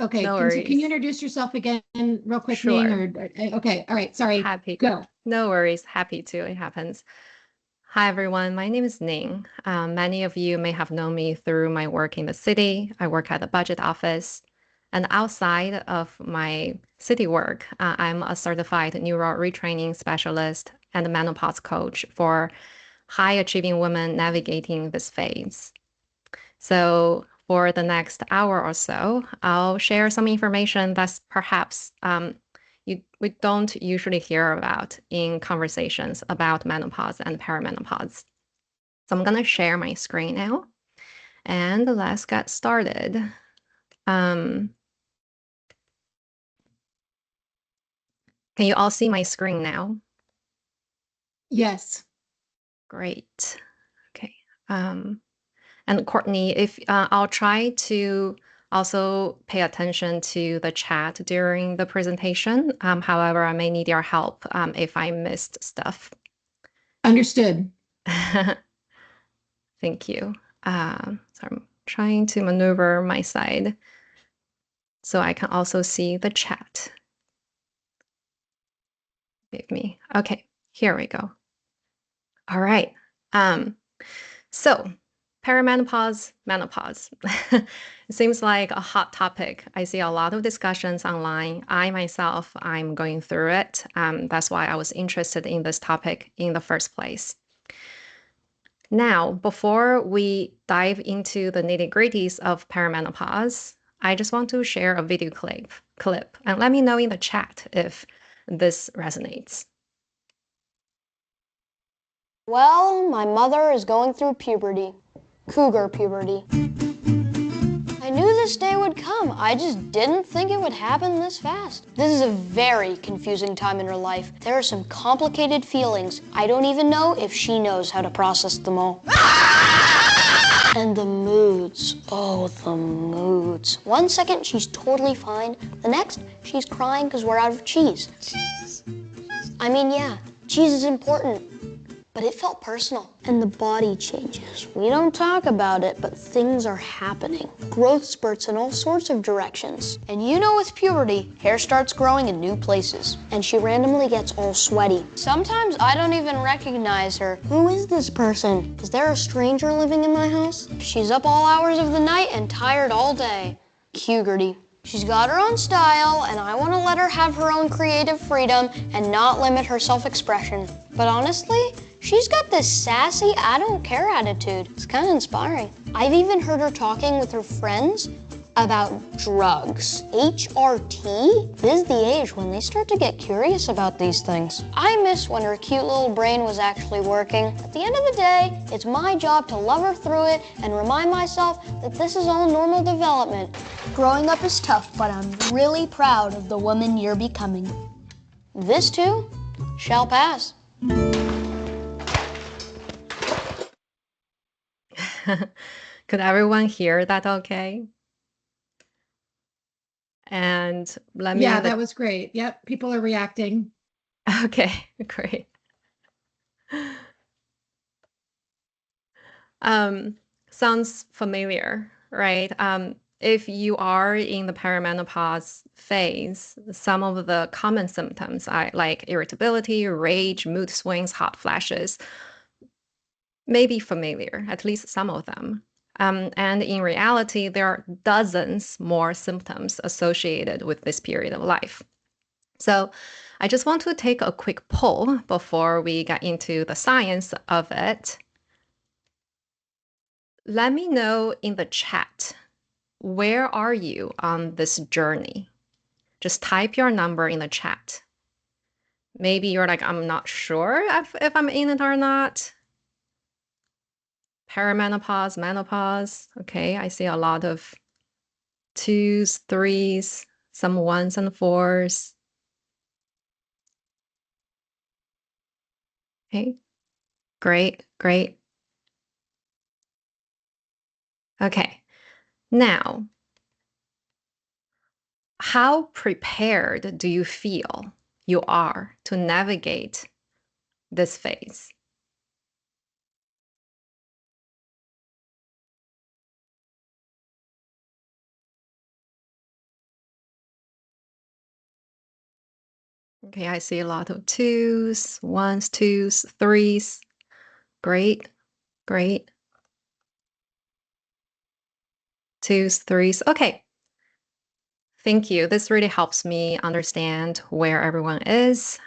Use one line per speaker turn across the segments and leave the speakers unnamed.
Okay,
No
can you
worries.
introduce yourself again real quick, Ning?
Sure.
Or okay, all right, sorry.
Happy.
Go.
No worries. Happy to. It happens. Hi, everyone. My name is Ning. Many of you may have known me through my work in the city. I work at the budget office. And outside of my city work, I'm a certified neuro retraining specialist and a menopause coach for high achieving women navigating this phase. So, for the next hour or so, I'll share some information that's perhaps we don't usually hear about in conversations about menopause and perimenopause. So, I'm going to share my screen now and let's get started. Um, can you all see my screen now?
Yes.
Great. Okay. Um, And Courtney, if I'll try to also pay attention to the chat during the presentation. However, I may need your help if I missed stuff.
Understood.
Thank you. So I'm trying to maneuver my side so I can also see the chat. Give me. Okay, here we go. All right. Um, So, perimenopause, menopause. It seems like a hot topic. I see a lot of discussions online. I myself, I'm going through it. That's why I was interested in this topic in the first place. Now, before we dive into the nitty-gritties of perimenopause, I just want to share a video clip and let me know in the chat if this resonates.
Well, my mother is going through puberty. Cougar puberty. I knew this day would come. I just didn't think it would happen this fast. This is a very confusing time in her life. There are some complicated feelings. I don't even know if she knows how to process them all. And the moods. Oh, the moods. 1 second, she's totally fine. The next, she's crying because we're out of cheese. Cheese? I mean, yeah, cheese is important. But it felt personal. And the body changes. We don't talk about it, but things are happening. Growth spurts in all sorts of directions. And you know with puberty, hair starts growing in new places. And she randomly gets all sweaty. Sometimes I don't even recognize her. Who is this person? Is there a stranger living in my house? She's up all hours of the night and tired all day. Cougarty. She's got her own style, and I want to let her have her own creative freedom and not limit her self-expression. But honestly, she's got this sassy, I don't care attitude. It's kind of inspiring. I've even heard her talking with her friends about drugs. HRT? This is the age when they start to get curious about these things. I miss when her cute little brain was actually working. At the end of the day, it's my job to love her through it and remind myself that this is all normal development. Growing up is tough, but I'm really proud of the woman you're becoming. This too shall pass.
Could everyone hear that okay? And let me
Yeah,
in the
that was great. Yep, people are reacting.
okay, great. Um, sounds familiar, right? If you are in the perimenopause phase, some of the common symptoms are like irritability, rage, mood swings, hot flashes, may be familiar, at least some of them. And in reality, there are dozens more symptoms associated with this period of life. So I just want to take a quick poll before we get into the science of it. Let me know in the chat, where are you on this journey? Just type your number in the chat. Maybe you're like, I'm not sure if I'm in it or not. Perimenopause, menopause. Okay, I see a lot of twos, threes, some ones and fours. Okay, great, great. Okay, now, how prepared do you feel you are to navigate this phase? Okay, I see a lot of 2s, 1s, 2s, 3s. Great, great. 2s, 3s. Okay, thank you. This really helps me understand where everyone is.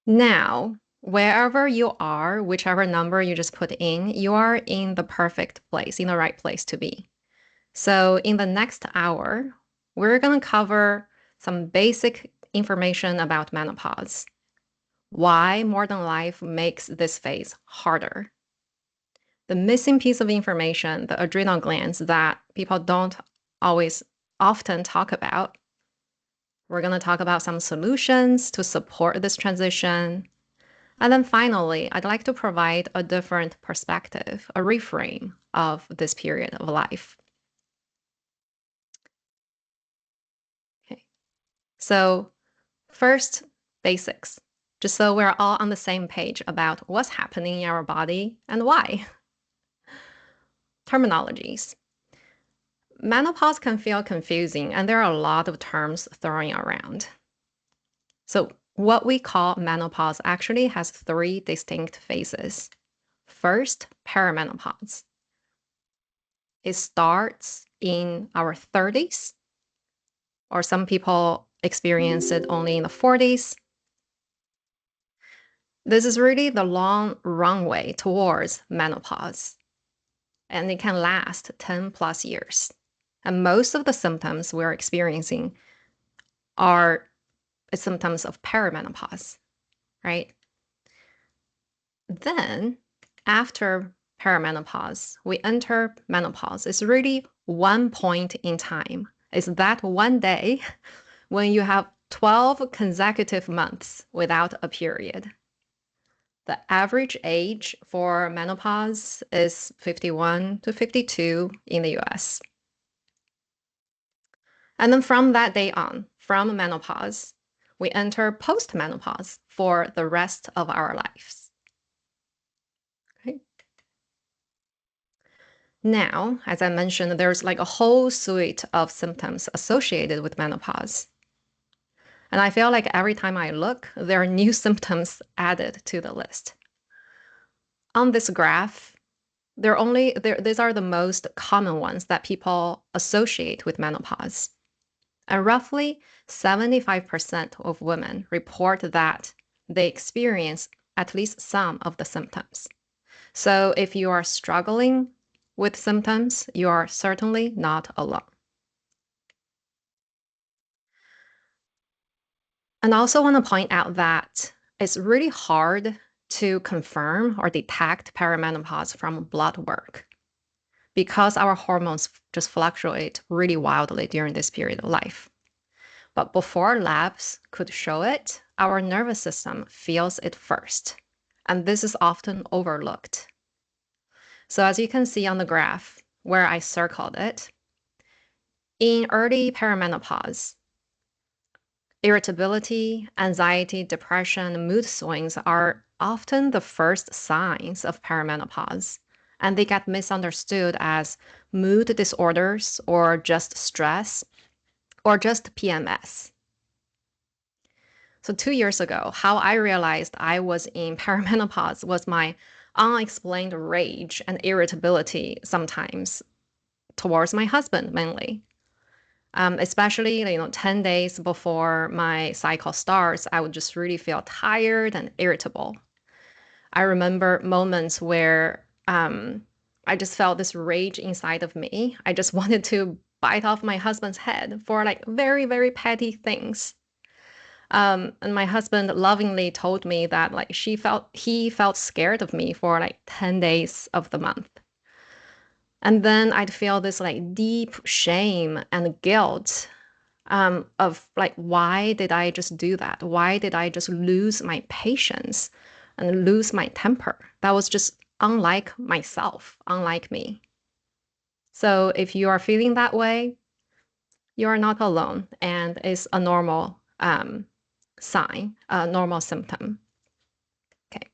Now, wherever you are, whichever number you just put in, you are in the perfect place, in the right place to be. So in the next hour, we're going to cover some basic information about menopause, why modern life makes this phase harder, the missing piece of information, the adrenal glands that people don't always often talk about. We're going to talk about some solutions to support this transition. And then finally, I'd like to provide a different perspective, a reframe of this period of life. Okay. So first, basics, just so we're all on the same page about what's happening in our body and why. Terminologies. Menopause can feel confusing, and there are a lot of terms thrown around. So what we call menopause actually has 3 distinct phases. First, perimenopause. It starts in our 30s, or some people experience it only in the 40s. This is really the long runway towards menopause, and it can last 10 plus years. And most of the symptoms we're experiencing are symptoms of perimenopause, right? Then, after perimenopause, we enter menopause. It's really one point in time. It's that one day when you have 12 consecutive months without a period. The average age for menopause is 51 to 52 in the US. And then from that day on, from menopause, we enter postmenopause for the rest of our lives. Okay. Now, as I mentioned, there's like a whole suite of symptoms associated with menopause. And I feel like every time I look, there are new symptoms added to the list. On this graph, these are the most common ones that people associate with menopause. And roughly 75% of women report that they experience at least some of the symptoms. So if you are struggling with symptoms, you are certainly not alone. And I also want to point out that it's really hard to confirm or detect perimenopause from blood work because our hormones just fluctuate really wildly during this period of life. But before labs could show it, our nervous system feels it first, and this is often overlooked. So as you can see on the graph where I circled it, in early perimenopause, irritability, anxiety, depression, mood swings are often the first signs of perimenopause, and they get misunderstood as mood disorders or just stress or just PMS. So 2 years ago, how I realized I was in perimenopause was my unexplained rage and irritability sometimes towards my husband mainly. Especially 10 days before my cycle starts, I would just really feel tired and irritable. I remember moments where I just felt this rage inside of me. I just wanted to bite off my husband's head for like very, very petty things. And my husband lovingly told me that like he felt scared of me for like 10 days of the month. And then I'd feel this like deep shame and guilt of like, why did I just do that? Why did I just lose my patience and lose my temper? That was just unlike myself, unlike me. So if you are feeling that way, you are not alone, and it's a normal sign, a normal symptom. Okay.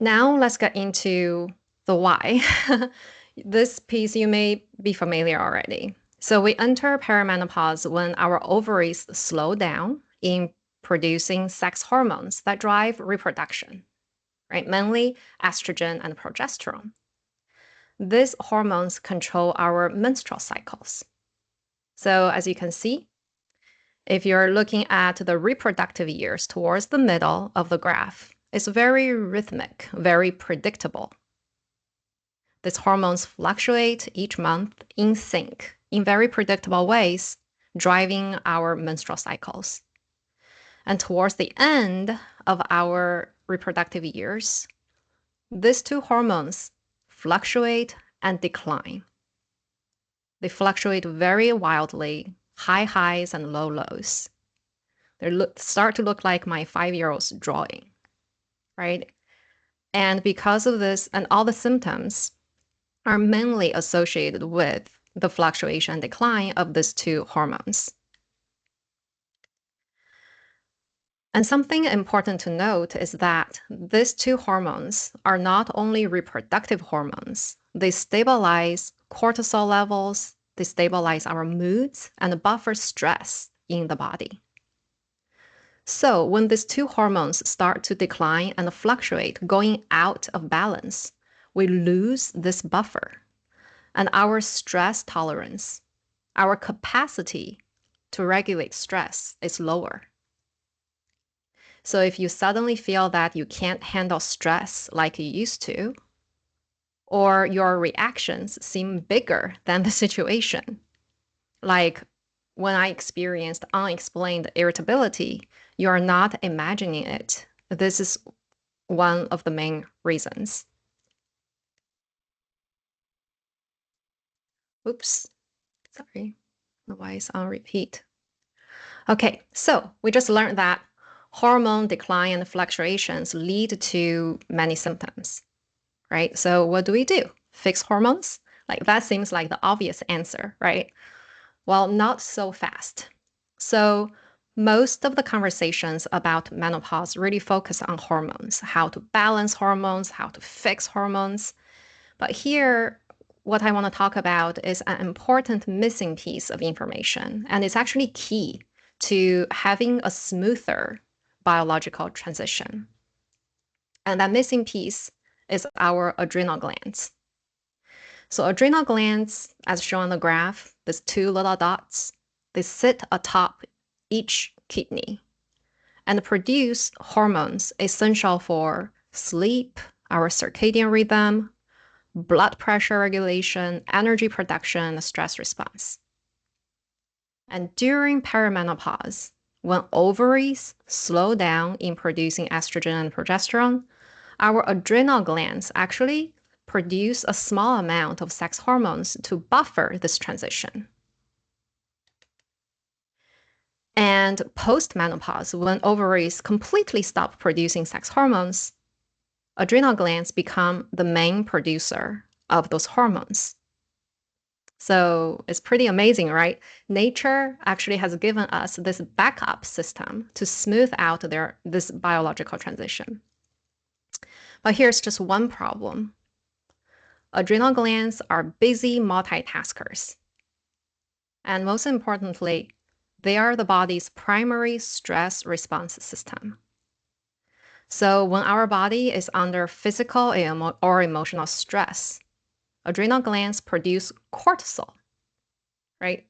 Now let's get into the why. This piece you may be familiar already. So we enter perimenopause when our ovaries slow down in producing sex hormones that drive reproduction, right? Mainly estrogen and progesterone. These hormones control our menstrual cycles. So as you can see, if you're looking at the reproductive years towards the middle of the graph, it's very rhythmic, very predictable. These hormones fluctuate each month in sync in very predictable ways, driving our menstrual cycles. And towards the end of our reproductive years, these two hormones fluctuate and decline. They fluctuate very wildly, high highs and low lows. They start to look like my 5-year-old's drawing, right? And because of this, and all the symptoms are mainly associated with the fluctuation and decline of these two hormones. And something important to note is that these two hormones are not only reproductive hormones, they stabilize cortisol levels, they stabilize our moods, and buffer stress in the body. So when these two hormones start to decline and fluctuate, going out of balance, we lose this buffer. And our stress tolerance, our capacity to regulate stress is lower. So if you suddenly feel that you can't handle stress like you used to, or your reactions seem bigger than the situation, like when I experienced unexplained irritability, you are not imagining it. This is one of the main reasons. Oops, sorry, why it's on repeat. Okay, so we just learned that hormone decline and fluctuations lead to many symptoms, right? So what do we do? Fix hormones? Like that seems like the obvious answer, right? Well, not so fast. So most of the conversations about menopause really focus on hormones, how to balance hormones, how to fix hormones. But here, what I want to talk about is an important missing piece of information, and it's actually key to having a smoother biological transition. And that missing piece is our adrenal glands. So adrenal glands, as shown on the graph, these two little dots, they sit atop each kidney and produce hormones essential for sleep, our circadian rhythm, blood pressure regulation, energy production, stress response. And during perimenopause, when ovaries slow down in producing estrogen and progesterone, our adrenal glands actually produce a small amount of sex hormones to buffer this transition. And post-menopause, when ovaries completely stop producing sex hormones, adrenal glands become the main producer of those hormones. So it's pretty amazing, right? Nature actually has given us this backup system to smooth out this biological transition. But here's just one problem. Adrenal glands are busy multitaskers. And most importantly, they are the body's primary stress response system. So when our body is under physical or emotional stress, adrenal glands produce cortisol, right?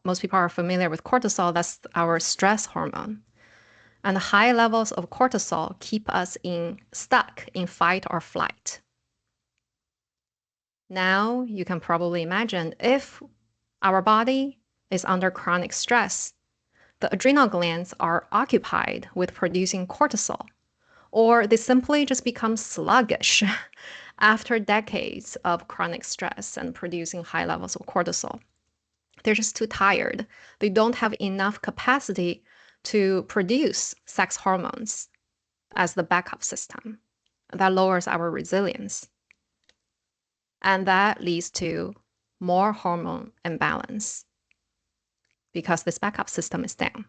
Most people are familiar with cortisol. That's our stress hormone. And high levels of cortisol keep us stuck in fight or flight. Now you can probably imagine if our body is under chronic stress, the adrenal glands are occupied with producing cortisol, or they simply just become sluggish after decades of chronic stress and producing high levels of cortisol. They're just too tired. They don't have enough capacity to produce sex hormones as the backup system. That lowers our resilience. And that leads to more hormone imbalance because this backup system is down.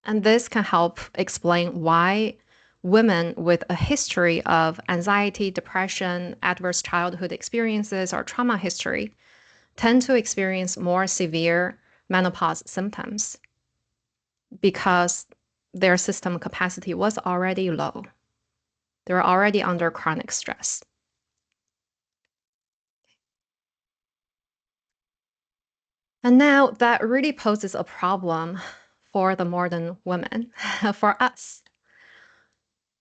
And this can help explain why women with a history of anxiety, depression, adverse childhood experiences, or trauma history tend to experience more severe menopause symptoms because their system capacity was already low. They were already under chronic stress. And now that really poses a problem for the modern women, for us.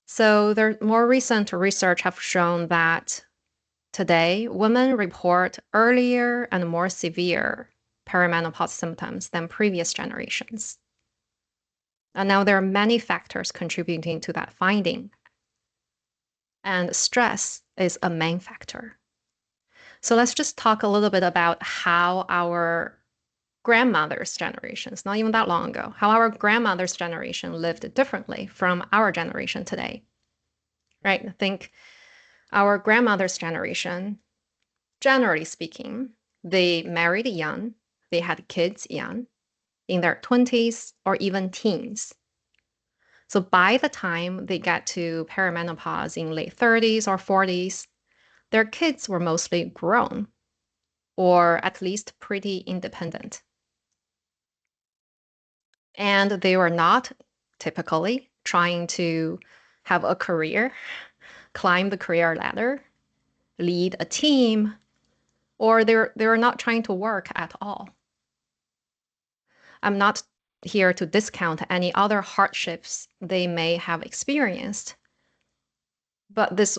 So their more recent research have shown that today, women report earlier and more severe perimenopause symptoms than previous generations. And now there are many factors contributing to that finding. And stress is a main factor. So let's just talk a little bit about how our grandmother's generations, not even that long ago, how our grandmother's generation lived differently from our generation today. Right? I think our grandmother's generation, generally speaking, they married young, they had kids young, in their 20s or even teens. So by the time they get to perimenopause in late 30s or 40s, their kids were mostly grown, or at least pretty independent. And they were not typically trying to have a career, climb the career ladder, lead a team, or they were not trying to work at all. I'm not here to discount any other hardships they may have experienced, but this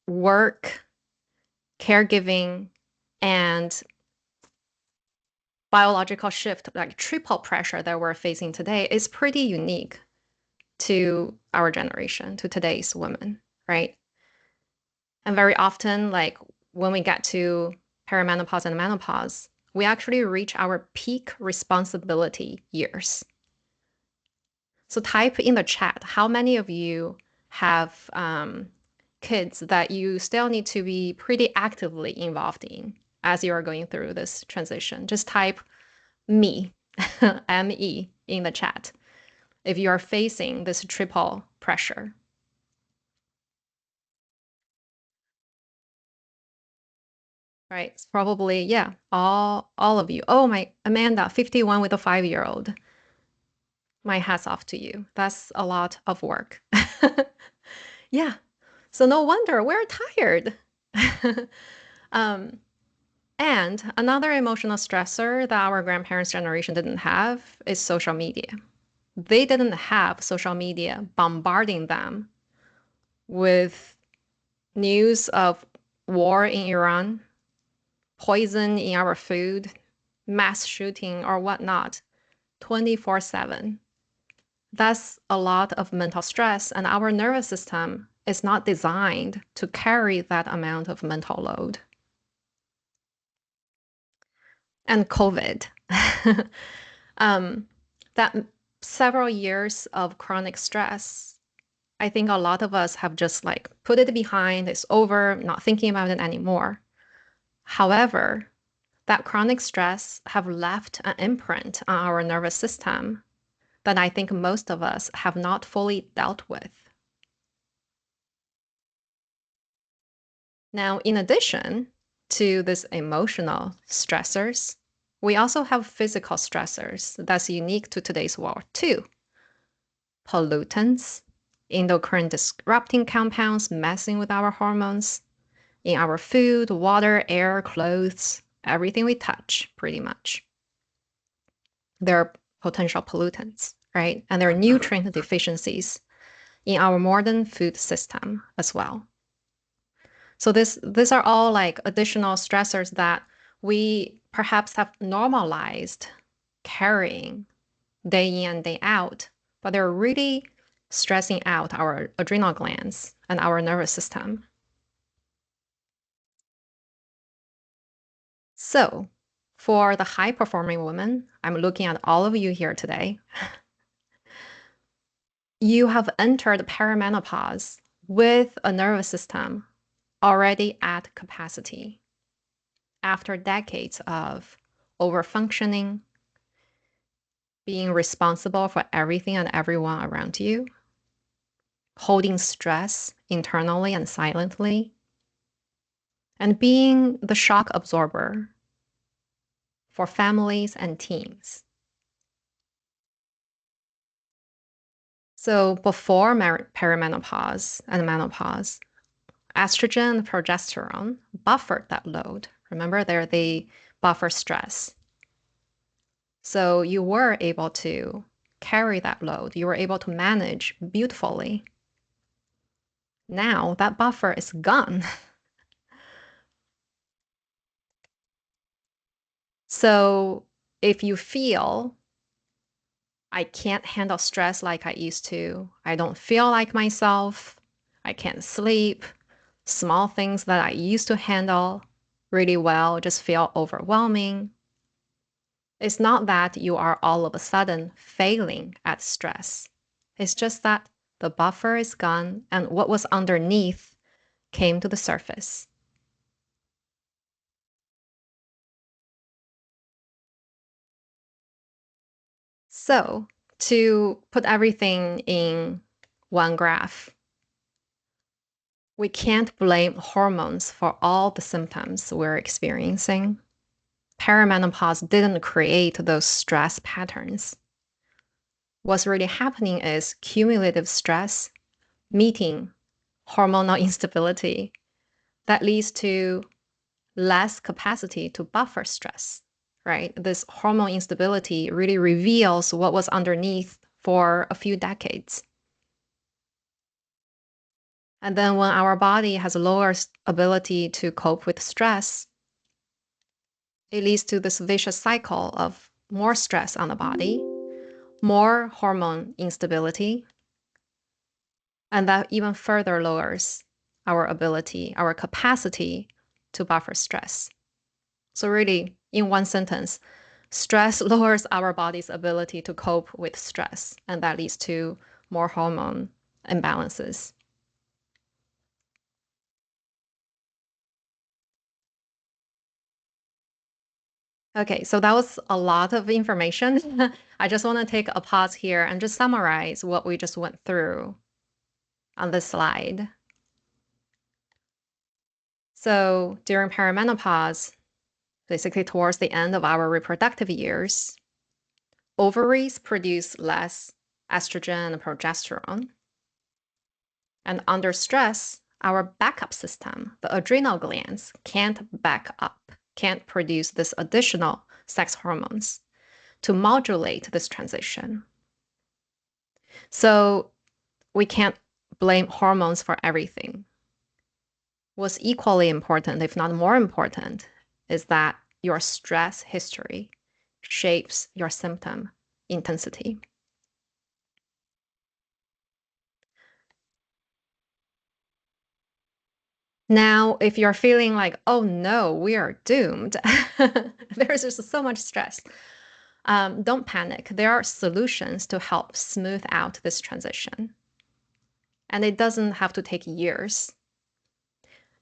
work, caregiving, and biological shift, like triple pressure that we're facing today, is pretty unique to our generation, to today's women, right? And very often, like when we get to perimenopause and menopause, we actually reach our peak responsibility years. So type in the chat, how many of you have kids that you still need to be pretty actively involved in as you are going through this transition? Just type me, M-E, in the chat if you are facing this triple pressure. Right, it's probably, yeah, all of you. Oh, my Amanda, 51 with a 5-year-old. My hat's off to you. That's a lot of work. Yeah, so no wonder we're tired. And another emotional stressor that our grandparents' generation didn't have is social media. They didn't have social media bombarding them with news of war in Iran, poison in our food, mass shooting, or whatnot, 24/7. That's a lot of mental stress, and our nervous system is not designed to carry that amount of mental load. And COVID. That several years of chronic stress, I think a lot of us have just like put it behind, it's over, not thinking about it anymore. However, that chronic stress have left an imprint on our nervous system that I think most of us have not fully dealt with. Now, in addition to these emotional stressors, we also have physical stressors that's unique to today's world too. Pollutants, endocrine disrupting compounds messing with our hormones in our food, water, air, clothes, everything we touch, pretty much. There are potential pollutants, right? And there are nutrient deficiencies in our modern food system as well. So these are all like additional stressors that we perhaps have normalized carrying day in and day out, but they're really stressing out our adrenal glands and our nervous system. So for the high-performing woman, I'm looking at all of you here today. You have entered perimenopause with a nervous system already at capacity after decades of overfunctioning, being responsible for everything and everyone around you, holding stress internally and silently, and being the shock absorber for families and teens. So before perimenopause and menopause, estrogen and progesterone buffered that load. Remember, they buffer stress. So you were able to carry that load. You were able to manage beautifully. Now that buffer is gone. So if you feel I can't handle stress like I used to, I don't feel like myself, I can't sleep, small things that I used to handle really well just feel overwhelming. It's not that you are all of a sudden failing at stress. It's just that the buffer is gone and what was underneath came to the surface. So, to put everything in one graph, we can't blame hormones for all the symptoms we're experiencing. Perimenopause didn't create those stress patterns. What's really happening is cumulative stress meeting hormonal instability that leads to less capacity to buffer stress, right? This hormone instability really reveals what was underneath for a few decades. And then when our body has a lower ability to cope with stress, it leads to this vicious cycle of more stress on the body, more hormone instability, and that even further lowers our ability, our capacity to buffer stress. So really, in one sentence, stress lowers our body's ability to cope with stress, and that leads to more hormone imbalances. Okay, so that was a lot of information. I just want to take a pause here and just summarize what we just went through on this slide. So during perimenopause, basically towards the end of our reproductive years, ovaries produce less estrogen and progesterone. And under stress, our backup system, the adrenal glands, can't back up, can't produce this additional sex hormones to modulate this transition. So we can't blame hormones for everything. What's equally important, if not more important, is that your stress history shapes your symptom intensity. Now, if you're feeling like, oh no, we are doomed, there's just so much stress, don't panic. There are solutions to help smooth out this transition. And it doesn't have to take years.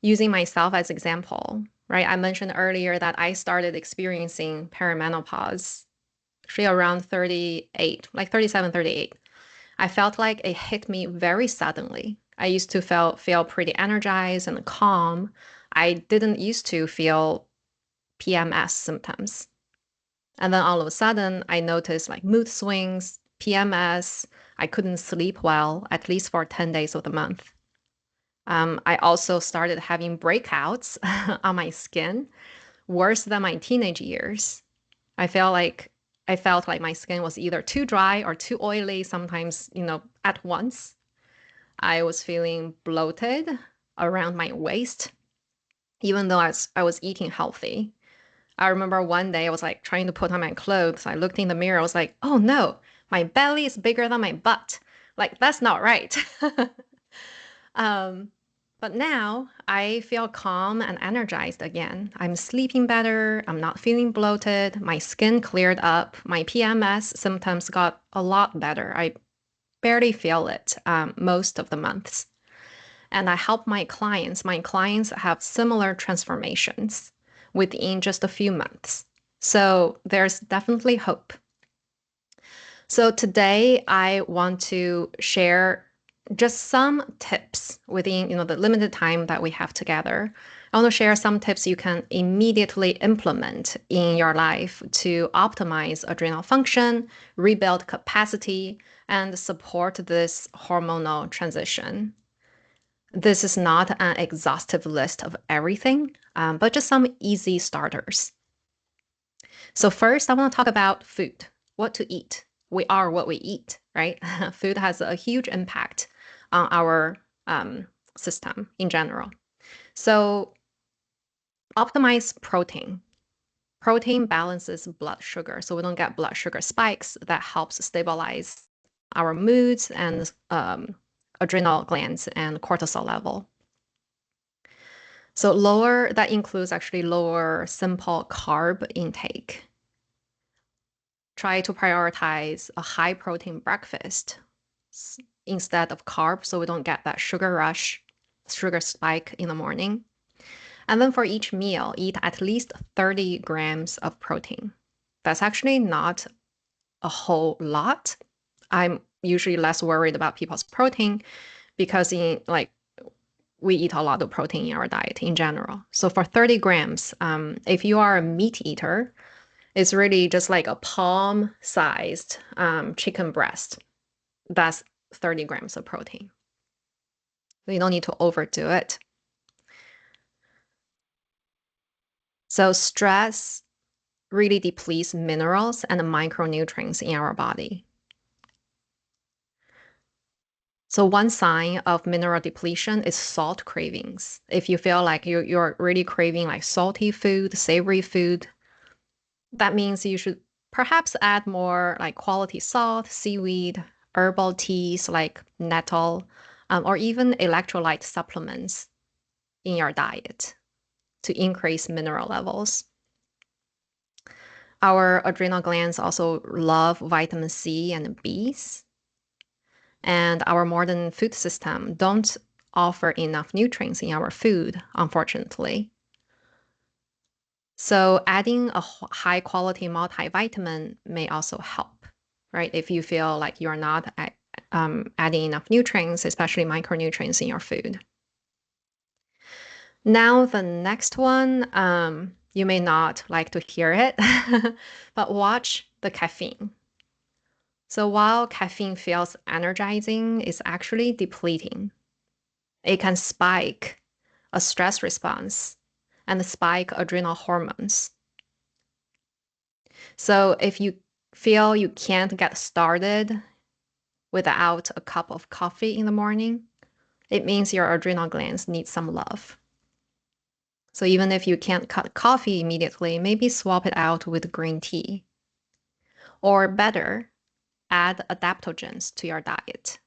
Using myself as example, right? I mentioned earlier that I started experiencing perimenopause actually around 38, like 37, 38. I felt like it hit me very suddenly. I used to feel pretty energized and calm. I didn't used to feel PMS symptoms. And then all of a sudden, I noticed like mood swings, PMS. I couldn't sleep well, at least for 10 days of the month. I also started having breakouts on my skin, worse than my teenage years. I felt like my skin was either too dry or too oily, sometimes, at once. I was feeling bloated around my waist, even though I was eating healthy. I remember one day I was like trying to put on my clothes. I looked in the mirror. I was like, oh no, my belly is bigger than my butt. Like, that's not right. But now I feel calm and energized again. I'm sleeping better. I'm not feeling bloated. My skin cleared up. My PMS symptoms got a lot better. I barely feel it most of the months. And I help my clients. My clients have similar transformations within just a few months. So there's definitely hope. So today I want to share just some tips within the limited time that we have together. I want to share some tips you can immediately implement in your life to optimize adrenal function, rebuild capacity, and support this hormonal transition. This is not an exhaustive list of everything, but just some easy starters. So first, I want to talk about food, what to eat. We are what we eat, right? Food has a huge impact on our system in general. So optimize protein. Protein balances blood sugar, so we don't get blood sugar spikes. That helps stabilize our moods and adrenal glands and cortisol level. So that includes actually lower simple carb intake. Try to prioritize a high protein breakfast instead of carbs so we don't get that sugar rush, sugar spike in the morning. And then for each meal, eat at least 30 grams of protein. That's actually not a whole lot. I'm usually less worried about people's protein because we eat a lot of protein in our diet in general. So for 30 grams, if you are a meat eater, it's really just like a palm-sized chicken breast. That's 30 grams of protein. So you don't need to overdo it. So stress really depletes minerals and micronutrients in our body. So one sign of mineral depletion is salt cravings. If you feel like you're really craving like salty food, savory food, that means you should perhaps add more like quality salt, seaweed, herbal teas like nettle, or even electrolyte supplements in your diet to increase mineral levels. Our adrenal glands also love vitamin C and Bs, and our modern food system don't offer enough nutrients in our food, unfortunately. So adding a high quality multivitamin may also help, right? If you feel like you're not adding enough nutrients, especially micronutrients in your food. Now, the next one, you may not like to hear it, but watch the caffeine. So while caffeine feels energizing, it's actually depleting. It can spike a stress response and spike adrenal hormones. So if you feel you can't get started without a cup of coffee in the morning, it means your adrenal glands need some love. So even if you can't cut coffee immediately, maybe swap it out with green tea. Or better, add adaptogens to your diet.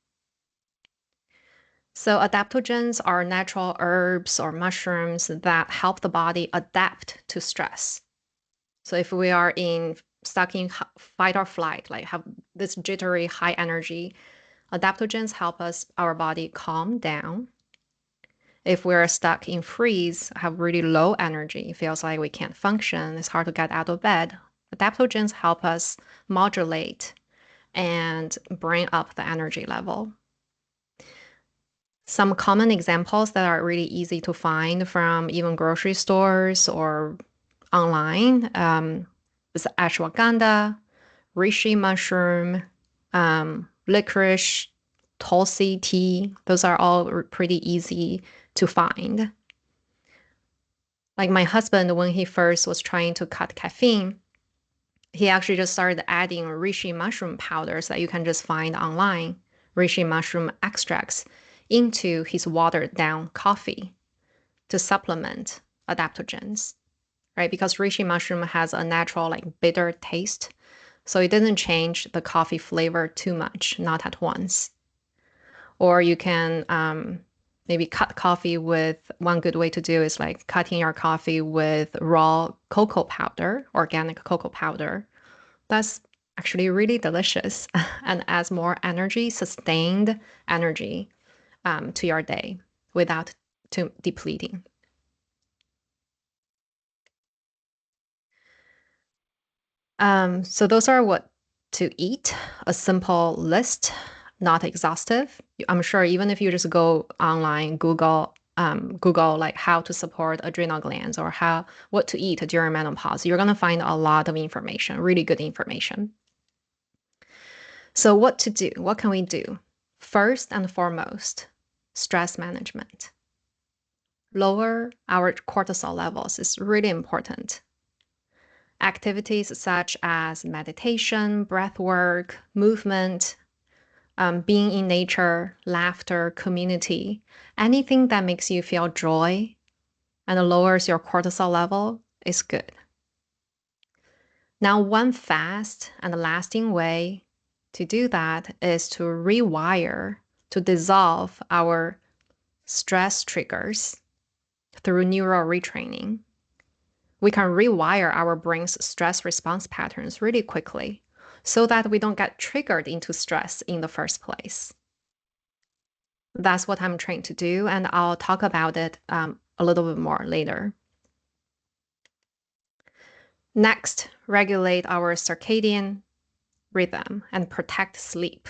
So adaptogens are natural herbs or mushrooms that help the body adapt to stress. So if we are stuck in fight or flight, like have this jittery high energy, adaptogens help our body calm down. If we're stuck in freeze, have really low energy, feels like we can't function, it's hard to get out of bed, adaptogens help us modulate and bring up the energy level. Some common examples that are really easy to find from even grocery stores or online is ashwagandha, reishi mushroom, licorice, tulsi tea. Those are all pretty easy to find. Like my husband, when he first was trying to cut caffeine, he actually just started adding reishi mushroom powders that you can just find online, reishi mushroom extracts, into his watered down coffee to supplement adaptogens, right? Because reishi mushroom has a natural like bitter taste, so it doesn't change the coffee flavor too much, not at once. Or you can maybe cut coffee with, one good way to do is like cutting your coffee with raw cocoa powder, organic cocoa powder. That's actually really delicious and adds more energy, sustained energy to your day without too depleting. So those are what to eat, a simple list. not exhaustive. I'm sure even if you just go online, Google like how to support adrenal glands or what to eat during menopause, you're going to find a lot of information, really good information. So what to do? What can we do? First and foremost, stress management. Lower our cortisol levels is really important. Activities such as meditation, breath work, movement, being in nature, laughter, community, anything that makes you feel joy and lowers your cortisol level is good. Now, one fast and lasting way to do that is to rewire, to dissolve our stress triggers through neural retraining. We can rewire our brain's stress response patterns really quickly so that we don't get triggered into stress in the first place. That's what I'm trying to do, and I'll talk about it a little bit more later. Next, regulate our circadian rhythm and protect sleep.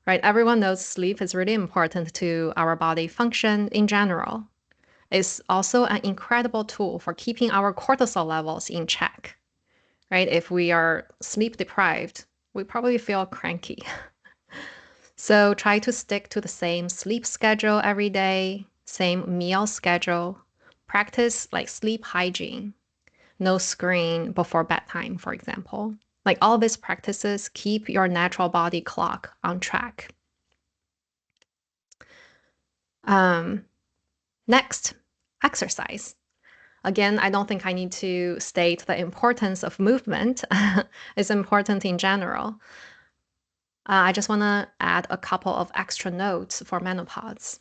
Right? Everyone knows sleep is really important to our body function in general. It's also an incredible tool for keeping our cortisol levels in check. Right? If we are sleep deprived, we probably feel cranky. So try to stick to the same sleep schedule every day, same meal schedule. Practice like sleep hygiene. No screen before bedtime, for example. Like all these practices keep your natural body clock on track. Next, exercise. Again, I don't think I need to state the importance of movement. It's important in general. I just want to add a couple of extra notes for menopause.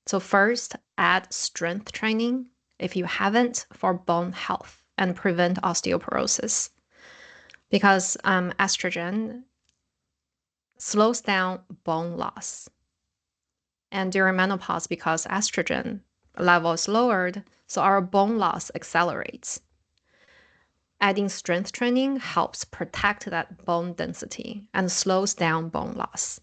So first, add strength training if you haven't for bone health and prevent osteoporosis. Because estrogen slows down bone loss. And during menopause, because estrogen level is lowered, so our bone loss accelerates. Adding strength training helps protect that bone density and slows down bone loss.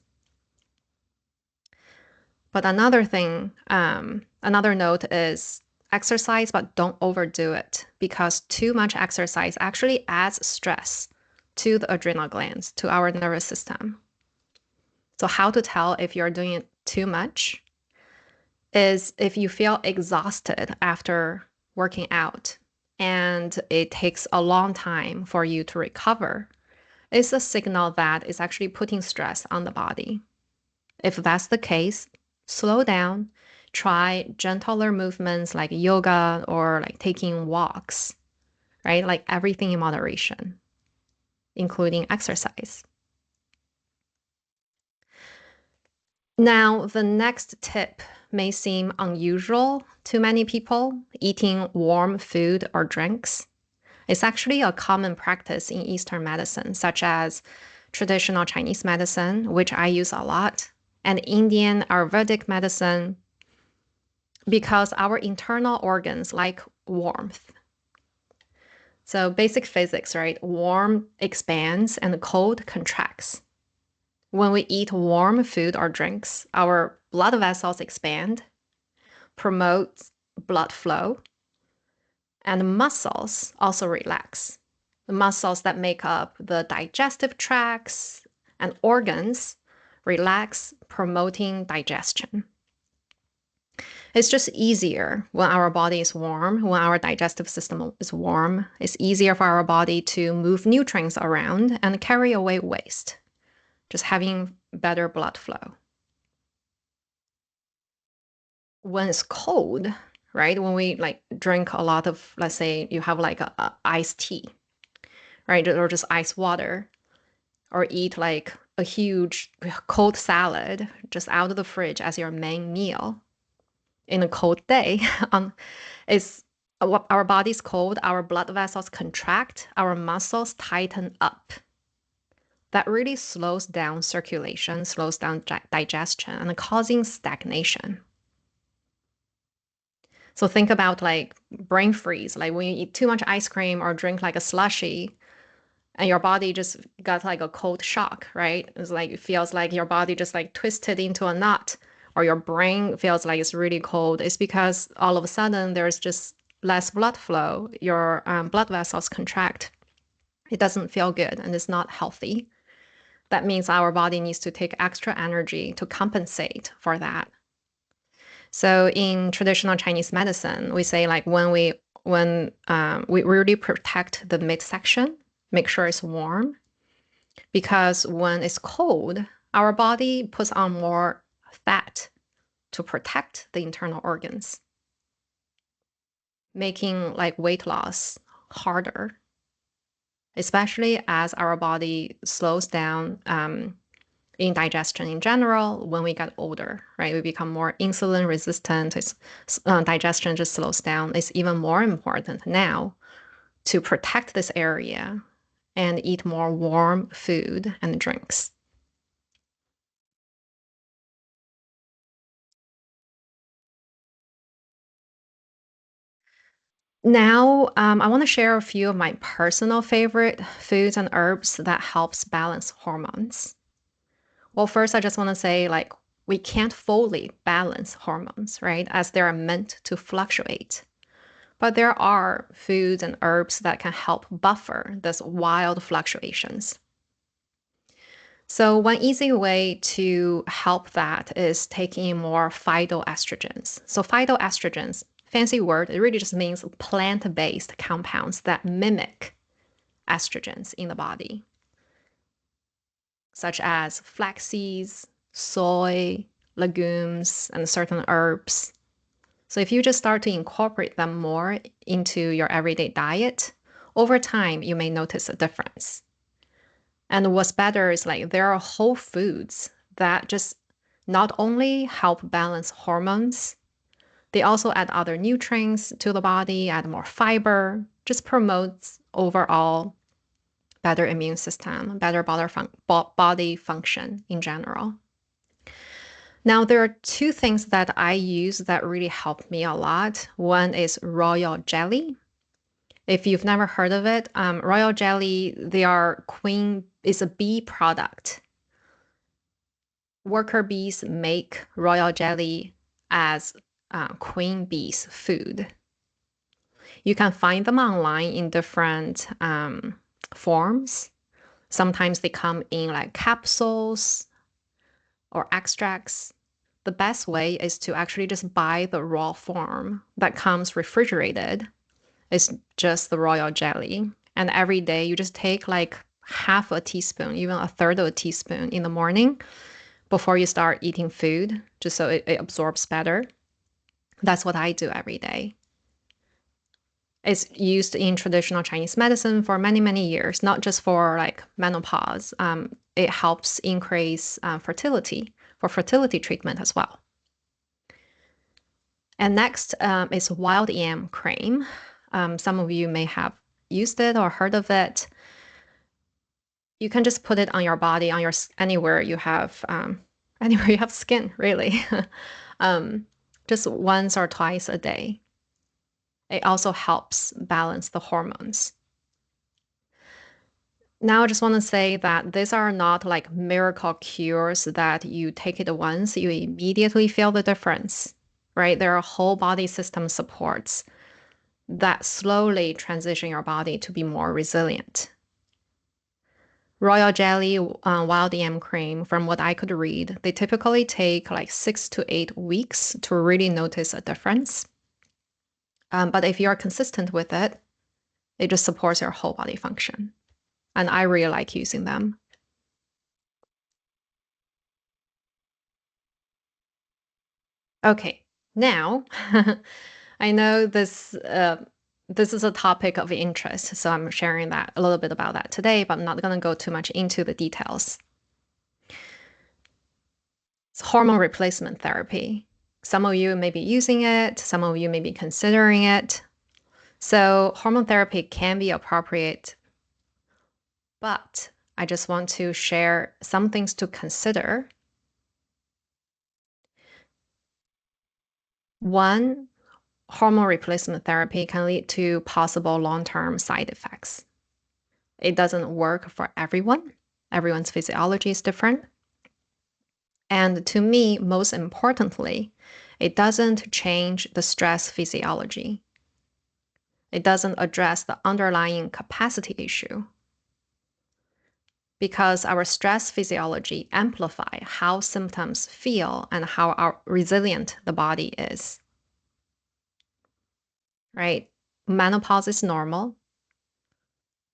But another thing, another note is exercise, but don't overdo it, because too much exercise actually adds stress to the adrenal glands, to our nervous system. So how to tell if you're doing it too much is if you feel exhausted after working out and it takes a long time for you to recover, it's a signal that it's actually putting stress on the body. If that's the case, slow down, try gentler movements like yoga or like taking walks, right? Like everything in moderation, including exercise. Now, the next tip may seem unusual to many people, eating warm food or drinks. It's actually a common practice in Eastern medicine, such as traditional Chinese medicine, which I use a lot, and Indian Ayurvedic medicine, because our internal organs like warmth. So basic physics, right? Warm expands and cold contracts. When we eat warm food or drinks, our blood vessels expand, promotes blood flow, and muscles also relax. The muscles that make up the digestive tracts and organs relax, promoting digestion. It's just easier when our body is warm, when our digestive system is warm. It's easier for our body to move nutrients around and carry away waste. Just having better blood flow. When it's cold, right? When we like drink a lot of, let's say you have like a iced tea, right? Or just ice water, or eat like a huge cold salad just out of the fridge as your main meal in a cold day. Is our body's cold, our blood vessels contract, our muscles tighten up. That really slows down circulation, slows down digestion, and causing stagnation. So think about like brain freeze, like when you eat too much ice cream or drink like a slushie, and your body just got like a cold shock, right? It's like, it feels like your body just like twisted into a knot, or your brain feels like it's really cold. It's because all of a sudden there's just less blood flow. Your blood vessels contract. It doesn't feel good and it's not healthy. That means our body needs to take extra energy to compensate for that. So in traditional Chinese medicine, we say like when we really protect the midsection, make sure it's warm, because when it's cold, our body puts on more fat to protect the internal organs, making like weight loss harder, especially as our body slows down in digestion in general when we get older, right? We become more insulin resistant. Digestion just slows down. It's even more important now to protect this area and eat more warm food and drinks. Now, I want to share a few of my personal favorite foods and herbs that helps balance hormones. Well, first, I just want to say, like, we can't fully balance hormones, right? As they are meant to fluctuate. But there are foods and herbs that can help buffer these wild fluctuations. So one easy way to help that is taking in more phytoestrogens. So phytoestrogens, fancy word, it really just means plant-based compounds that mimic estrogens in the body, such as flax seeds, soy, legumes, and certain herbs. So if you just start to incorporate them more into your everyday diet, over time, you may notice a difference. And what's better is like there are whole foods that just not only help balance hormones, they also add other nutrients to the body, add more fiber, just promotes overall better immune system, better body function in general. Now, there are two things that I use that really help me a lot. One is royal jelly. If you've never heard of it, royal jelly, is a bee product. Worker bees make royal jelly as queen bees' food. You can find them online in different forms. Sometimes they come in like capsules or extracts. The best way is to actually just buy the raw form that comes refrigerated. It's just the royal jelly. And every day you just take like half a teaspoon, even a third of a teaspoon in the morning before you start eating food, just so it absorbs better. That's what I do every day. It's used in traditional Chinese medicine for many, many years, not just for like menopause. It helps increase fertility, for fertility treatment as well. And next is wild yam cream. Some of you may have used it or heard of it. You can just put it on your body, on your anywhere you have skin, really. Just once or twice a day. It also helps balance the hormones. Now, I just want to say that these are not like miracle cures that you take it once, you immediately feel the difference, right? There are whole body system supports that slowly transition your body to be more resilient. Royal jelly, wild yam cream, from what I could read, they typically take like 6 to 8 weeks to really notice a difference. But if you're consistent with it, it just supports your whole body function. And I really like using them. Okay, now I know this is a topic of interest, so I'm sharing that a little bit about that today, but I'm not going to go too much into the details. It's hormone replacement therapy. Some of you may be using it, some of you may be considering it. So hormone therapy can be appropriate, but I just want to share some things to consider. One, hormone replacement therapy can lead to possible long-term side effects. It doesn't work for everyone. Everyone's physiology is different. And to me, most importantly, it doesn't change the stress physiology. It doesn't address the underlying capacity issue, because our stress physiology amplify how symptoms feel and how resilient the body is. Right? Menopause is normal,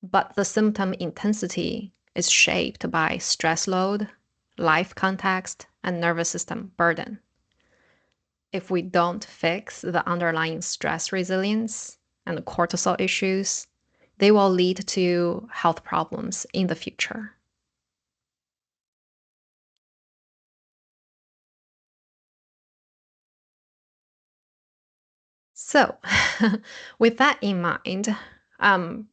but the symptom intensity is shaped by stress load, life context, and nervous system burden. If we don't fix the underlying stress resilience and the cortisol issues, they will lead to health problems in the future. So, with that in mind, from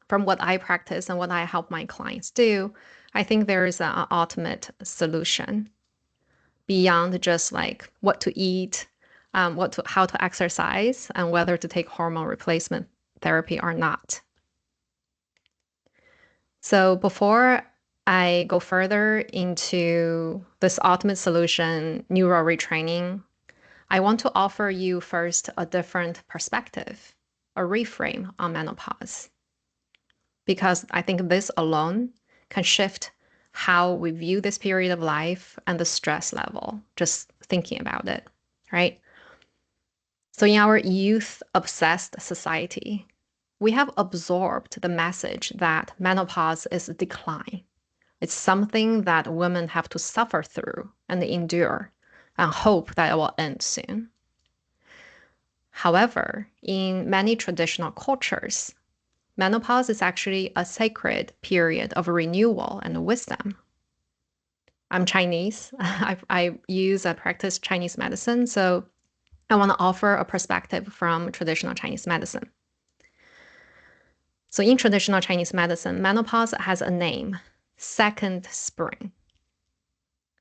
what I practice and what I help my clients do, I think there is an ultimate solution beyond just like what to eat, how to exercise, and whether to take hormone replacement therapy or not. So before I go further into this ultimate solution, neural retraining, I want to offer you first a different perspective, a reframe on menopause, because I think this alone can shift how we view this period of life and the stress level, just thinking about it, right? So in our youth-obsessed society, we have absorbed the message that menopause is a decline. It's something that women have to suffer through and endure and hope that it will end soon. However, in many traditional cultures, menopause is actually a sacred period of renewal and wisdom. I'm Chinese. I practice Chinese medicine, so I want to offer a perspective from traditional Chinese medicine. So in traditional Chinese medicine, menopause has a name, second spring,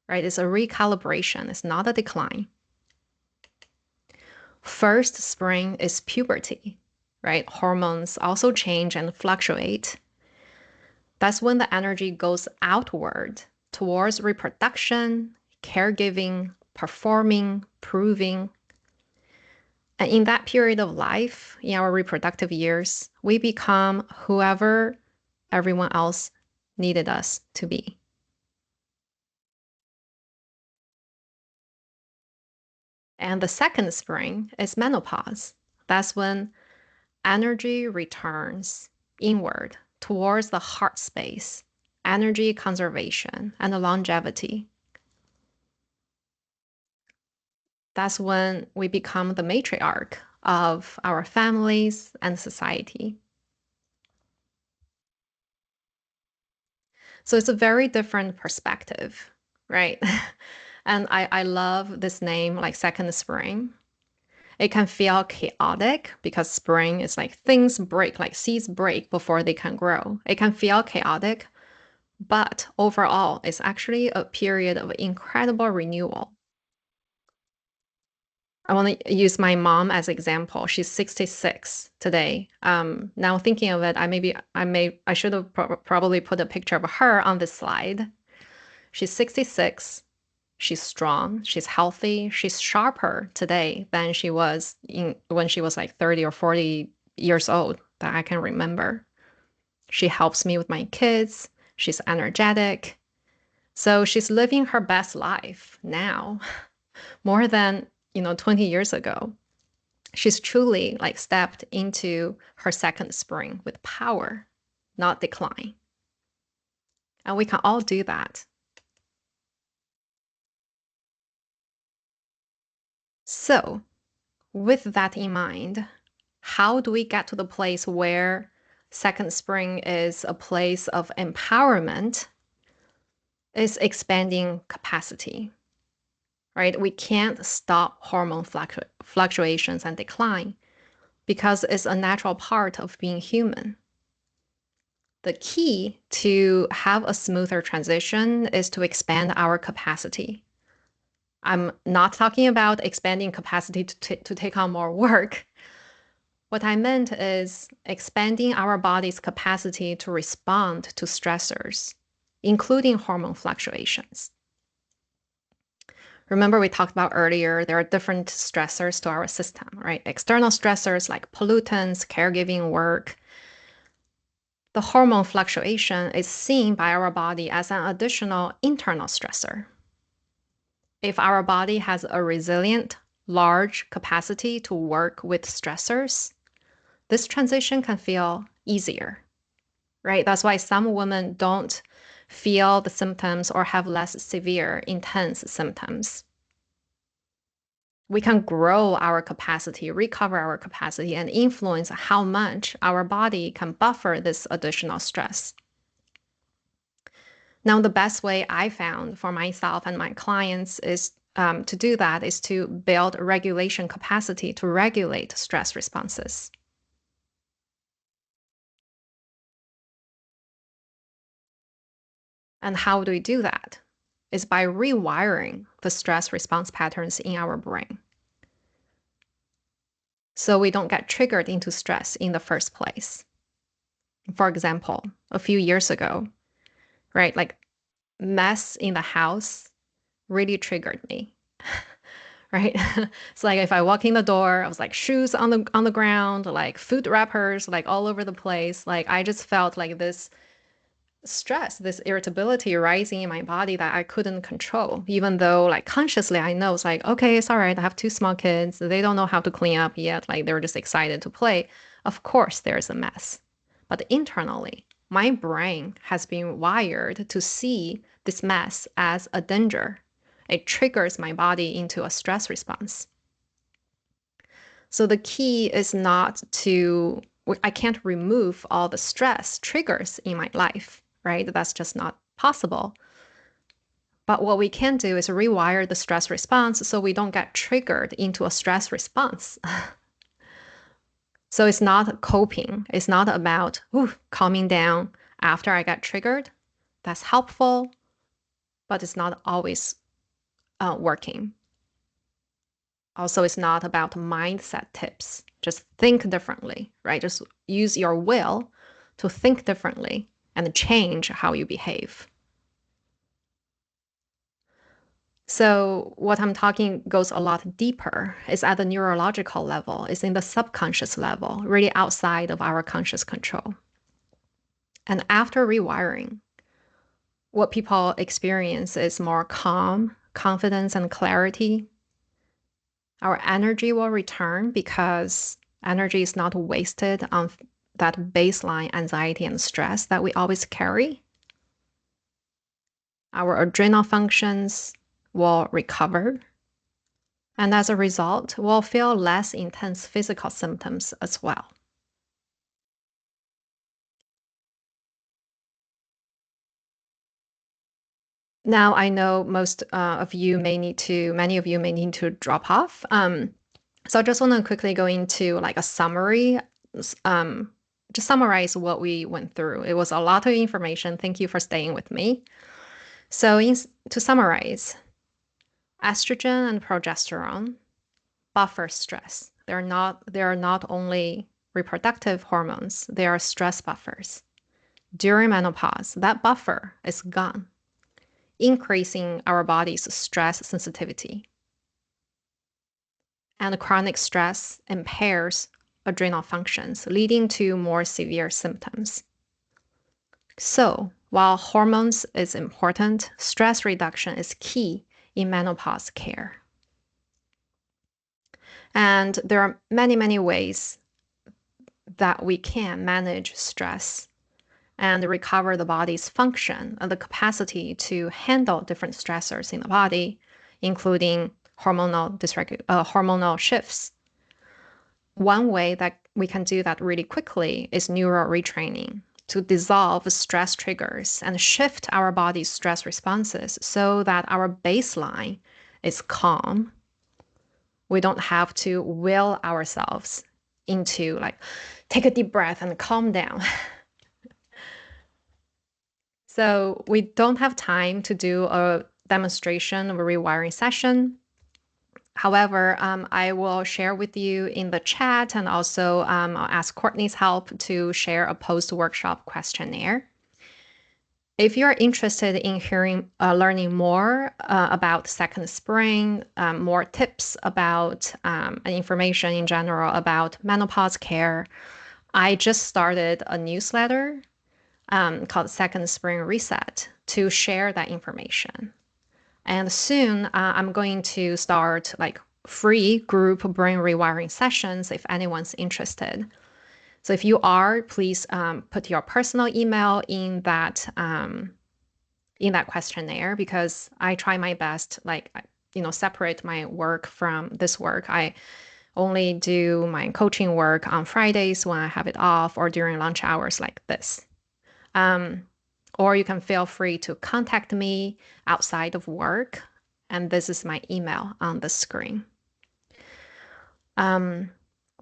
right? It's a recalibration. It's not a decline. First spring is puberty, right? Hormones also change and fluctuate. That's when the energy goes outward towards reproduction, caregiving, performing, proving. And in that period of life, in our reproductive years, we become whoever everyone else needed us to be. And the second spring is menopause. That's when energy returns inward towards the heart space, energy conservation, and longevity. That's when we become the matriarch of our families and society. So it's a very different perspective, right? And I love this name, like second spring. It can feel chaotic because spring is like things break, like seeds break before they can grow. It can feel chaotic, but overall, it's actually a period of incredible renewal. I want to use my mom as an example. She's 66 today. Now thinking of it, I should have probably put a picture of her on this slide. She's 66. She's strong. She's healthy. She's sharper today than she was when she was like 30 or 40 years old that I can remember. She helps me with my kids. She's energetic. So she's living her best life now, more than 20 years ago. She's truly like stepped into her second spring with power, not decline. And we can all do that. So with that in mind, how do we get to the place where second spring is a place of empowerment, is expanding capacity, right? We can't stop hormone fluctuations and decline because it's a natural part of being human. The key to have a smoother transition is to expand our capacity. I'm not talking about expanding capacity to take on more work. What I meant is expanding our body's capacity to respond to stressors, including hormone fluctuations. Remember, we talked about earlier, there are different stressors to our system, right? External stressors like pollutants, caregiving work. The hormone fluctuation is seen by our body as an additional internal stressor. If our body has a resilient, large capacity to work with stressors, this transition can feel easier, right? That's why some women don't feel the symptoms or have less severe, intense symptoms. We can grow our capacity, recover our capacity, and influence how much our body can buffer this additional stress. Now, the best way I found for myself and my clients is to do that is to build regulation capacity to regulate stress responses. And how do we do that? Is by rewiring the stress response patterns in our brain, so we don't get triggered into stress in the first place. For example, a few years ago, right, like mess in the house really triggered me, right? So like if I walk in the door, I was like shoes on the ground, like food wrappers, like all over the place. Like I just felt like this stress, this irritability rising in my body that I couldn't control, even though like consciously I know it's like, okay, it's all right. I have 2 small kids. They don't know how to clean up yet. Like they're just excited to play. Of course, there's a mess. But internally, my brain has been wired to see this mess as a danger. It triggers my body into a stress response. So the key is not to, I can't remove all the stress triggers in my life, right? That's just not possible. But what we can do is rewire the stress response so we don't get triggered into a stress response. So it's not coping. It's not about calming down after I get triggered. That's helpful, but it's not always working. Also, it's not about mindset tips. Just think differently, right? Just use your will to think differently and change how you behave. So what I'm talking goes a lot deeper. It's at the neurological level. It's in the subconscious level, really outside of our conscious control. And after rewiring, what people experience is more calm, confidence, and clarity. Our energy will return because energy is not wasted on that baseline anxiety and stress that we always carry. Our adrenal functions will recover. And as a result, we'll feel less intense physical symptoms as well. Now, I know many of you may need to drop off. So I just want to quickly go into like a summary, just summarize what we went through. It was a lot of information. Thank you for staying with me. So to summarize, estrogen and progesterone buffer stress. They are not only reproductive hormones, they are stress buffers. During menopause, that buffer is gone, increasing our body's stress sensitivity. And chronic stress impairs adrenal functions, leading to more severe symptoms. So, while hormones is important, stress reduction is key in menopause care. And there are many, many ways that we can manage stress and recover the body's function and the capacity to handle different stressors in the body, including hormonal shifts. One way that we can do that really quickly is neural retraining, to dissolve stress triggers and shift our body's stress responses so that our baseline is calm. We don't have to will ourselves into like, take a deep breath and calm down. So we don't have time to do a demonstration of a rewiring session. However, I will share with you in the chat, and also I'll ask Courtney's help to share a post-workshop questionnaire. If you're interested in learning more about Second Spring, more tips about and information in general about menopause care, I just started a newsletter called Second Spring Reset to share that information. And soon I'm going to start like free group brain rewiring sessions if anyone's interested. So if you are, please put your personal email in that questionnaire, because I try my best, like, separate my work from this work. I only do my coaching work on Fridays when I have it off or during lunch hours like this. Or you can feel free to contact me outside of work. And this is my email on the screen.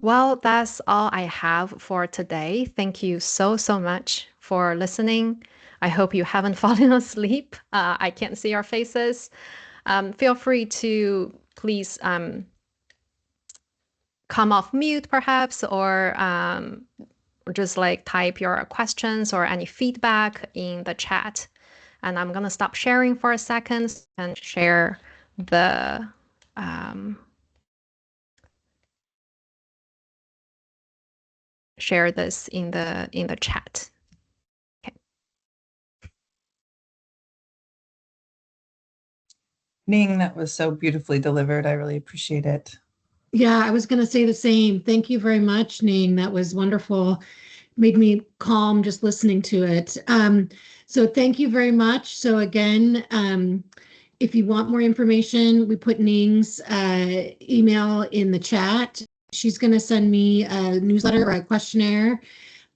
Well, that's all I have for today. Thank you so much for listening. I hope you haven't fallen asleep. I can't see your faces. Feel free to please come off mute perhaps, or just like type your questions or any feedback in the chat. And I'm going to stop sharing for a second and share the share this in the chat. Okay.
Ning, that was so beautifully delivered. I really appreciate it.
Yeah, I was going to say the same. Thank you very much, Ning. That was wonderful. Made me calm just listening to it. So thank you very much. So again, if you want more information, we put Ning's email in the chat. She's going to send me a newsletter or a questionnaire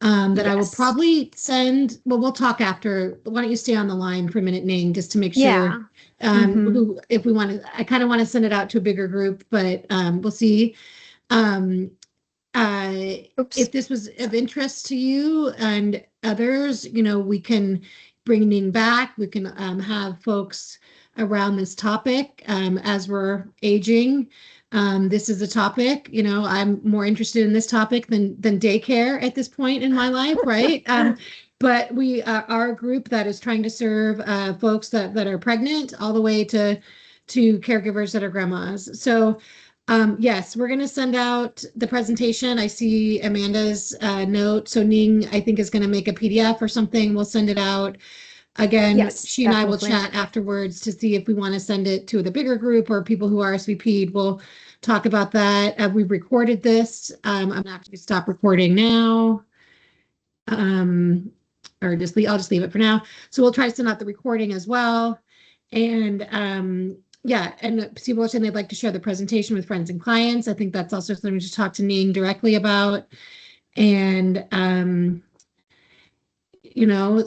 that I will probably send. Well, we'll talk after. Why don't you stay on the line for a minute, Ning, just to make sure. Who, if we want to, I kind of want to send it out to a bigger group, but we'll see. If this was of interest to you and others, we can bring Ning back. We can have folks around this topic as we're aging. This is a topic, I'm more interested in this topic than daycare at this point in my life, right? But we are a group that is trying to serve folks that are pregnant all the way to caregivers that are grandmas. So yes, we're going to send out the presentation. I see Amanda's note. So Ning, I think, is going to make a PDF or something. We'll send it out. Again,
Yes,
she and I will
definitely.
chat afterwards to see if we want to send it to the bigger group or people who RSVP'd. We'll talk about that. We've recorded this. I'm going to have to stop recording now. Or I'll just leave it for now. So we'll try to send out the recording as well. And yeah, and people are saying they'd like to share the presentation with friends and clients. I think that's also something to talk to Ning directly about. And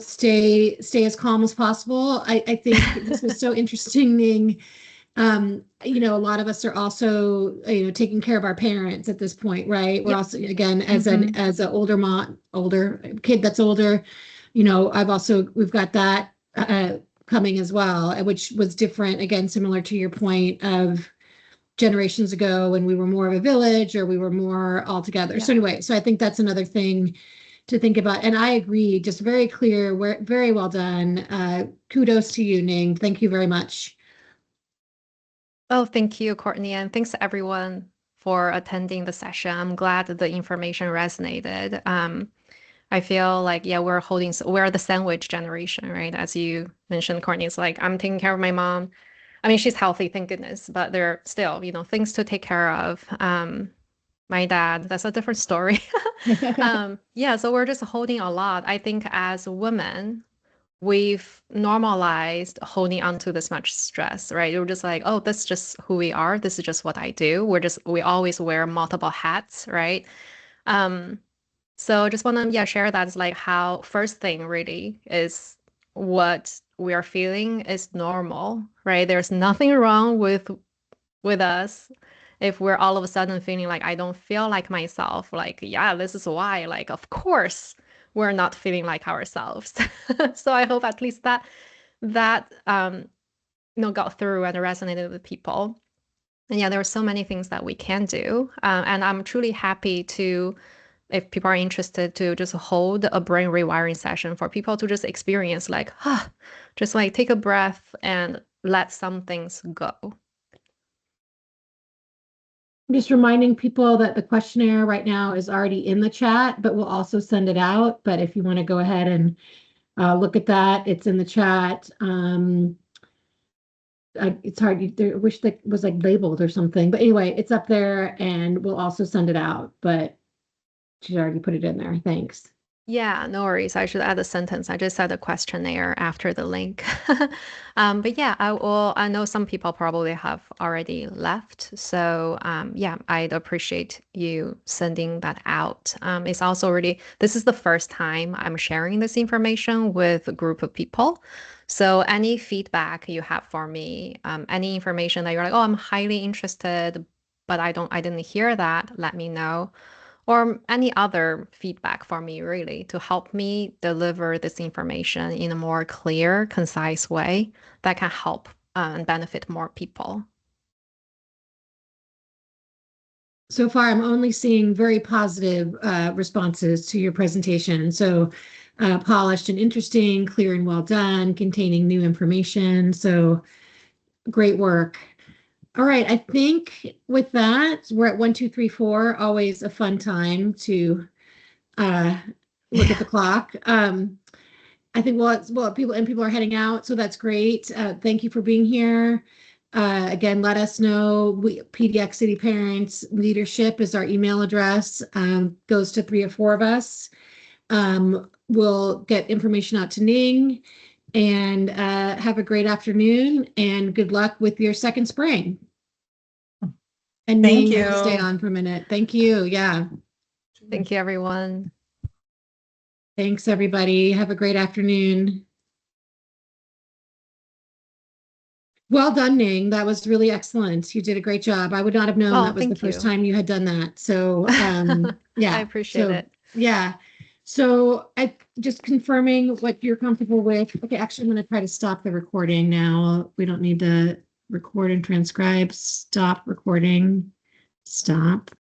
stay as calm as possible. I think this was so interesting, Ning. A lot of us are also, taking care of our parents at this point, right? We're also, again, as an older kid that's older, we've got that coming as well, which was different, again, similar to your point of generations ago when we were more of a village or we were more all together. So anyway, so I think that's another thing to think about. And I agree, just very clear, very well done. Kudos to you, Ning. Thank you very much.
Oh, thank you, Courtney, and thanks everyone for attending the session. I'm glad that the information resonated. I feel like, we're the sandwich generation, right? As you mentioned, Courtney, it's like, I'm taking care of my mom. I mean, she's healthy, thank goodness, but there are still, things to take care of. My dad, that's a different story. So we're just holding a lot. I think as women, we've normalized holding on to this much stress, right? We're just like, oh, that's just who we are. This is just what I do. We always wear multiple hats, right? So just want to share that. It's like how first thing really is what we are feeling is normal, right? There's nothing wrong with us if we're all of a sudden feeling like I don't feel like myself. Like, this is why. Like, of course, we're not feeling like ourselves. So I hope at least that got through and resonated with people. And yeah, there are so many things that we can do. And I'm truly happy to, if people are interested, to just hold a brain rewiring session for people to just experience like, just like take a breath and let some things go.
I'm just reminding people that the questionnaire right now is already in the chat, but we'll also send it out. But if you want to go ahead and look at that, it's in the chat. It's hard. I wish that was like labeled or something. But anyway, it's up there and we'll also send it out. But she's already put it in there. Thanks.
Yeah, no worries. I should add a sentence. I just said a questionnaire after the link. But yeah, I know some people probably have already left. So yeah, I'd appreciate you sending that out. It's also this is the first time I'm sharing this information with a group of people. So any feedback you have for me, any information that you're like, oh, I'm highly interested, but I didn't hear that, let me know. Or any other feedback for me, really, to help me deliver this information in a more clear, concise way that can help and benefit more people.
So far, I'm only seeing very positive responses to your presentation. So polished and interesting, clear and well done, containing new information. So great work. All right, I think with that, we're at 1, 2, 3, 4. Always a fun time to look at the clock. I think people are heading out, so that's great. Thank you for being here. Again, let us know. PDX City Parents Leadership is our email address. Goes to 3 or 4 of us. We'll get information out to Ning, and have a great afternoon and good luck with your second spring. And
Thank
Ning,
you.
we'll stay on for a minute. Thank you. Yeah.
Thank you, everyone.
Thanks, everybody. Have a great afternoon. Well done, Ning. That was really excellent. You did a great job. I would not have known that was the first time you had done that. So yeah.
I appreciate it.
Yeah. So I just confirming what you're comfortable with. Okay, actually, I'm going to try to stop the recording now. We don't need to record and transcribe. Stop recording. Stop.